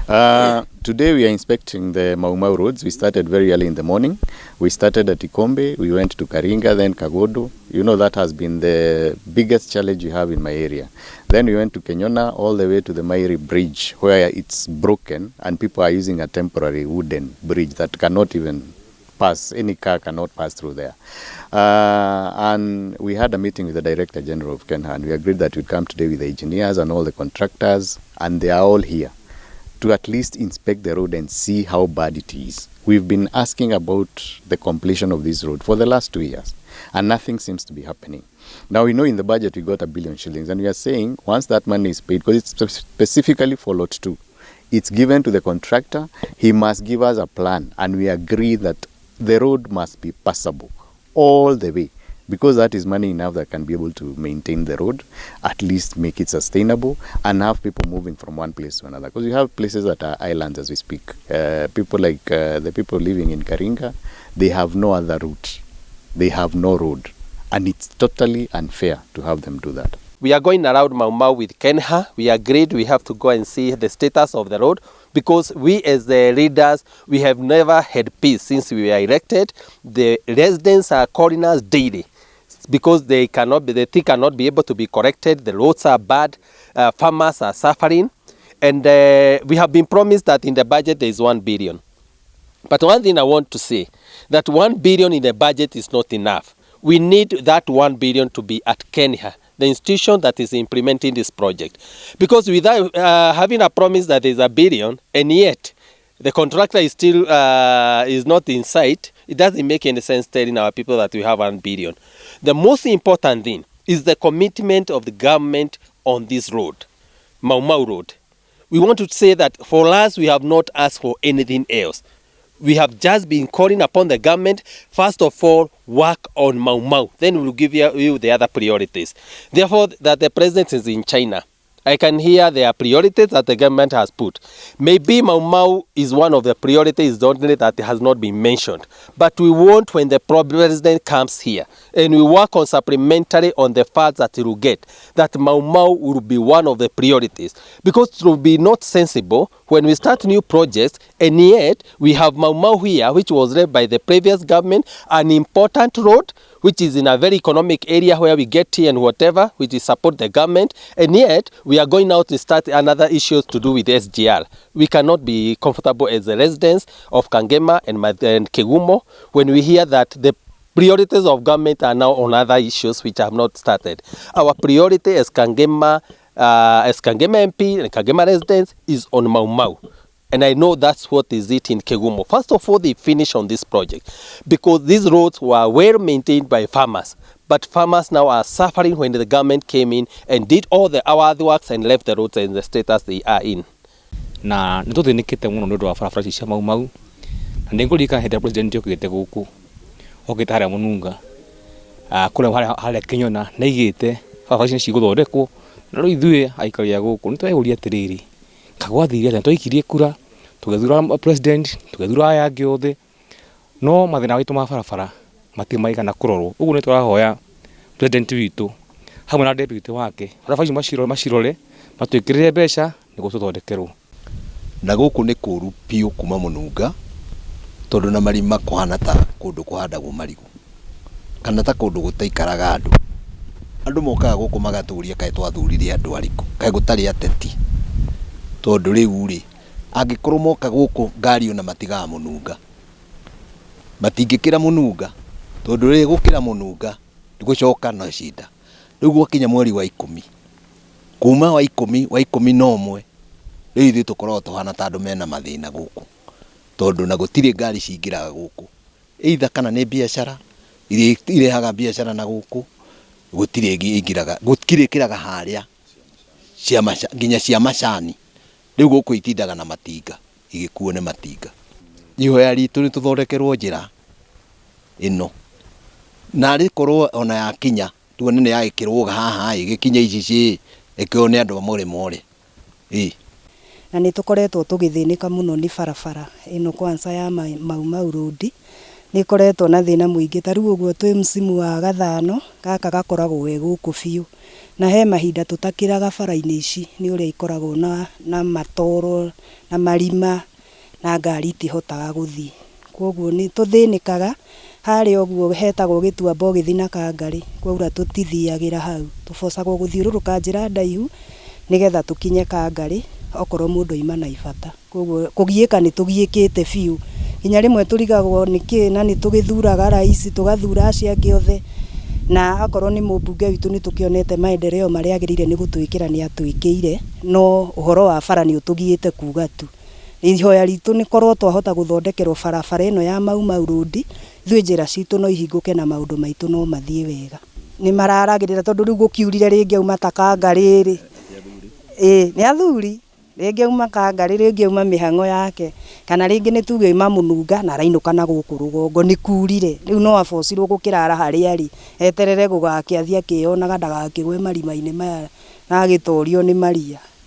Today we are inspecting the Maumau roads. We started very early in the morning. We started at Ikombe, we went to Karinga, then Kagodo. You know, that has been the biggest challenge you have in my area. Then we went to Kenyona all the way to the Mairi bridge, where it's broken and people are using a temporary wooden bridge that cannot even pass, any car cannot pass through there. And we had a meeting with the Director General of Kenya, and we agreed that we'd come today with the engineers and all the contractors, and they are all here to at least inspect the road and see how bad it is. We've been asking about the completion of this road for the last 2 years, and nothing seems to be happening. Now, we know in the budget we got R1 billion, and we are saying once that money is paid, because it's specifically for lot 2, it's given to the contractor, he must give us a plan, and we agree that the road must be passable all the way, because that is money enough that can be able to maintain the road, at least make it sustainable, and have people moving from one place to another. Because you have places that are islands as we speak. People like the people living in Karinga, they have no other route. They have no road. And it's totally unfair to have them do that. We are going around Maumau with Kenya. We agreed we have to go and see the status of the road, because we as the leaders, we have never had peace since we were elected. The residents are calling us daily because the thing cannot be able to be corrected. The roads are bad, farmers are suffering, and we have been promised that in the budget there is 1 billion. But one thing I want to say, that 1 billion in the budget is not enough. We need that 1 billion to be at Kenya, the institution that is implementing this project. Because without having a promise that there is 1 billion, and yet the contractor is still is not in sight, it doesn't make any sense telling our people that we have 1 billion. The most important thing is the commitment of the government on this road, Maumau Road. We want to say that for us, we have not asked for anything else. We have just been calling upon the government, first of all, work on Maumau. Then we'll give you the other priorities. Therefore, that the president is in China, I can hear their priorities that the government has put. Maybe Maumau is one of the priorities only that has not been mentioned. But we want, when the president comes here, and we work on supplementary on the funds that he will get, that Maumau will be one of the priorities. Because it will be not sensible when we start new projects, and yet we have Maumau here, which was led by the previous government, an important road, which is in a very economic area where we get tea and whatever, which is support the government, and yet we are going out to start another issues to do with SGR. We cannot be comfortable as the residents of Kangema and Kegumo when we hear that the priorities of government are now on other issues which have not started. Our priority as Kangema MP and Kangema residents is on Maumau. And I know that's what is it in Kegumo. First of all, they finish on this project because these roads were well maintained by farmers. But farmers now are suffering when the government came in and did all the other works and left the roads in the status they are in. Na nitote nikite muno ndodo wa farafara cia Maumau. Na ndengulika hete president yokite guku. Okitara mununga. Kula hale Kenyona na igite farafara cia guthondekwo. Na ro ithue aikaria guku nitweguria atiriri. Kagwathiria na twikirie kura tugethura president tugethura aya giothe no mathina witu ma farafara matimaiga na kurorwo ugu ni turahoya president witu hamwe na deputy wake farafara mashirole matwikirire mbeca niguo tuthondekerwo na guku ni kuru piu kuma mununga tondu na marima kuhana ta kundu kuhandagwo marigu kana ta kundu gutaikaraga andu mokaga guku magaturia kae twathurire andu ariku kae gutari ateti tondu riu ri angikorwo moka guku ngari ona matiga mununga matingikira mununga tondu ri gukira mununga ndigucoka no shida riu gwakinya mweri wa 10 kuma wa 10 no mwe riu ithu tukorwo tuhana ta andu mena mathina guku tondu na gutire ngari cingiraga guku either kana ni biashara irehaga biashara na guku gutire ingiraga gukirikiraga haria nginya cia macani riu guku itindaga na matinga igikuo ne matinga ihoya ritu ni tuthondekerwo njira ino na rikorwo ona ya kinya tuone ne yagikirwo haha igikinya ici ikione andu more na ni tukoretwo tugithinika muno ni barabara ino kwanza ya Maumau Road nĩ koretwo na thĩna mũingĩ. Ta rĩu ũguo twĩ msimu wa gathano, gaka gakoragwo ge gũkũ biũ, na he mahinda tũtakĩraga bara-inĩ ici nĩ ũrĩa ikoragwo na matoro na marima na ngari itihotaga gũthiĩ. Koguo nĩ tũthĩnĩkaga harĩa ũguo hetagwo Gĩtuamba ũgĩthiĩ na Kangarĩ, kwaura tũtithiagĩra hau, tũbocagwo gũthiũrũrũka njĩra ndaihu nĩgetha tũkinye Kangarĩ okorwo mũndũ aima na ibata. Koguo kũgiĩka nĩ tũgiĩkĩte biũ, nginya rĩmwe tũrigagwo nĩkĩ na nĩ tũgĩthuraga rais, tũgathura acio angĩ othe, na akorwo nĩ mũmbunge witũ nĩ tũkĩonete maendeleo marĩa agĩrĩire nĩ gũtwĩkĩra nĩ atwĩkĩire, no ũhoro wa bara nĩ ũtũgiĩte kuga tu. Ihoya ritũ nĩ korwo twahota gũthondekerwo barabara ĩno ya Maumau Road, ithuĩ njĩra citũ no ihingũke na maũndũ maitũ no mathiĩ wega. Nĩ mararagĩrĩra tondũ rĩu gũkiurire rĩngĩ auma ta Kangarĩ rĩ, nĩ athuri rĩngĩ auma Kangarĩ, rĩngĩ auma mĩhang'o yake, kana rĩngĩ nĩ tuge auma Mũnunga na arainũka na gũkũ rũgongo, nĩ kurire rĩu no abocirwo gũkĩrara harĩa arĩ eterere gũgakĩathiĩ akĩonaga ndagakĩgwe marima-inĩ maya na agĩtorio nĩ maria.